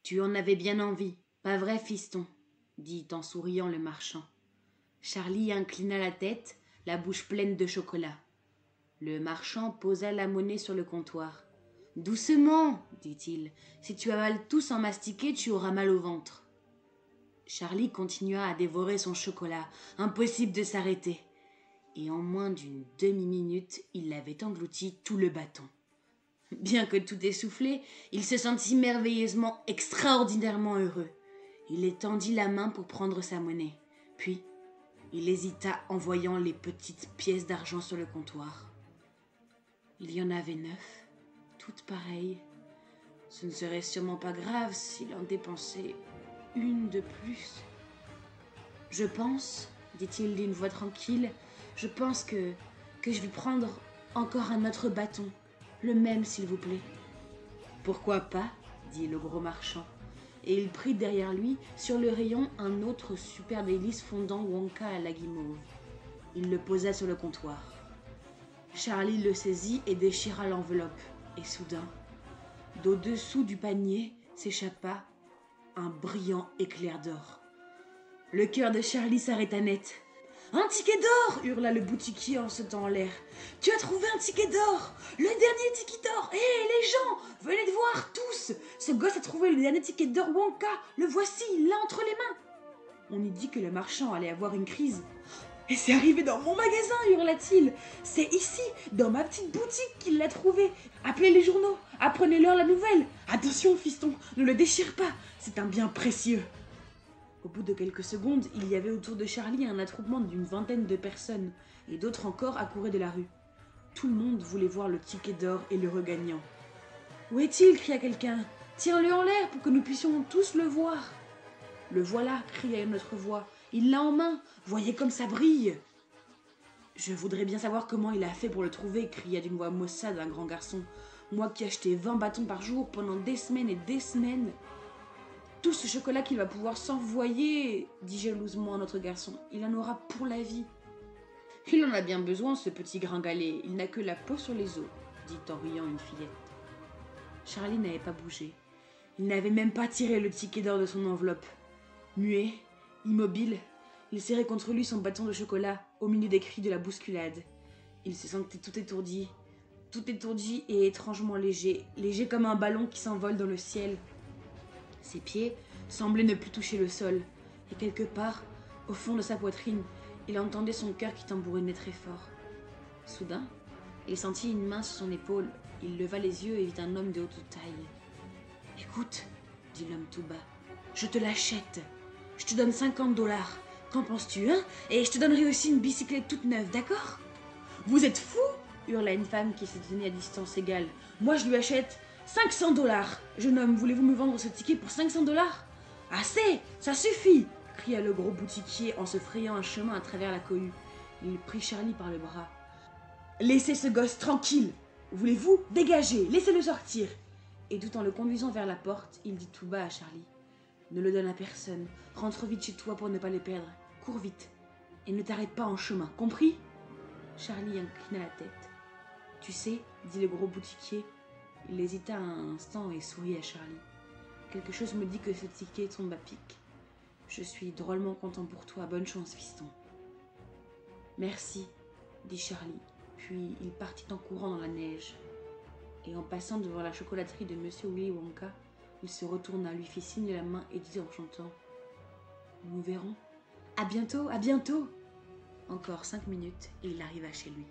Tu en avais bien envie, pas vrai, fiston? Dit en souriant le marchand. Charlie inclina la tête, la bouche pleine de chocolat. Le marchand posa la monnaie sur le comptoir. Doucement, dit-il. Si tu avales tout sans mastiquer, tu auras mal au ventre. Charlie continua à dévorer son chocolat. Impossible de s'arrêter. Et en moins d'une demi-minute, il avait englouti tout le bâton. Bien que tout essoufflé, il se sentit merveilleusement, extraordinairement heureux. Il étendit la main pour prendre sa monnaie. Puis, il hésita en voyant les petites pièces d'argent sur le comptoir. Il y en avait 9, toutes pareilles. Ce ne serait sûrement pas grave s'il en dépensait une de plus. Je pense, dit-il d'une voix tranquille, je pense que je vais prendre encore un autre bâton. Le même, s'il vous plaît. Pourquoi pas, dit le gros marchand. Et il prit derrière lui, sur le rayon, un autre super délice fondant Wonka à la guimauve. Il le posa sur le comptoir. Charlie le saisit et déchira l'enveloppe. Et soudain, d'au-dessous du panier s'échappa un brillant éclair d'or. Le cœur de Charlie s'arrêta net. « Un ticket d'or !» hurla le boutiquier en sautant en l'air. « Tu as trouvé un ticket d'or! Le dernier ticket d'or! Hé, les gens, venez de voir, tous! Ce gosse a trouvé le dernier ticket d'or Wonka! Le voici, il l'a entre les mains !» On eût dit que le marchand allait avoir une crise. « Et c'est arrivé dans mon magasin !» hurla-t-il. « C'est ici, dans ma petite boutique qu'il l'a trouvé! Appelez les journaux, apprenez-leur la nouvelle! Attention, fiston, ne le déchire pas, c'est un bien précieux !» Au bout de quelques secondes, il y avait autour de Charlie un attroupement d'une vingtaine de personnes, et d'autres encore accouraient de la rue. Tout le monde voulait voir le ticket d'or et le regagnant. « Où est-il » cria quelqu'un. « Tiens-le en l'air pour que nous puissions tous le voir. »« Le voilà » cria une autre voix. « Il l'a en main. Voyez comme ça brille !»« Je voudrais bien savoir comment il a fait pour le trouver » cria d'une voix maussade un grand garçon. « Moi qui achetais 20 bâtons par jour pendant des semaines et des semaines. » « Tout ce chocolat qu'il va pouvoir s'envoyer, dit jalousement un autre garçon, il en aura pour la vie. Il en a bien besoin, ce petit gringalet, il n'a que la peau sur les os, dit en riant une fillette. Charlie n'avait pas bougé. Il n'avait même pas tiré le ticket d'or de son enveloppe. Muet, immobile, il serrait contre lui son bâton de chocolat au milieu des cris de la bousculade. Il se sentait tout étourdi et étrangement léger, léger comme un ballon qui s'envole dans le ciel. Ses pieds semblaient ne plus toucher le sol, et quelque part, au fond de sa poitrine, il entendait son cœur qui tambourinait très fort. Soudain, il sentit une main sur son épaule. Il leva les yeux et vit un homme de haute taille. « Écoute, dit l'homme tout bas, je te l'achète. Je te donne 50$. Qu'en penses-tu, hein? Et je te donnerai aussi une bicyclette toute neuve, d'accord? »« Vous êtes fou !» hurla une femme qui se tenait à distance égale. « Moi, je lui achète 500$. Jeune homme, voulez-vous me vendre ce ticket pour 500$? Assez, ça suffit !» cria le gros boutiquier en se frayant un chemin à travers la cohue. Il prit Charlie par le bras. « Laissez ce gosse tranquille! Voulez-vous? Dégagez! Laissez-le sortir !» Et tout en le conduisant vers la porte, il dit tout bas à Charlie. « Ne le donne à personne. Rentre vite chez toi pour ne pas le perdre. Cours vite. Et ne t'arrête pas en chemin, compris ?» Charlie inclina la tête. « Tu sais, dit le gros boutiquier. » Il hésita un instant et sourit à Charlie. « Quelque chose me dit que ce ticket tombe à pic. Je suis drôlement content pour toi. Bonne chance, fiston. » « Merci, dit Charlie. Puis il partit en courant dans la neige. Et en passant devant la chocolaterie de Monsieur Willy Wonka, il se retourna, lui fit signe de la main et dit en chantant « Nous verrons. À bientôt, à bientôt !» Encore 5 minutes et il arriva chez lui.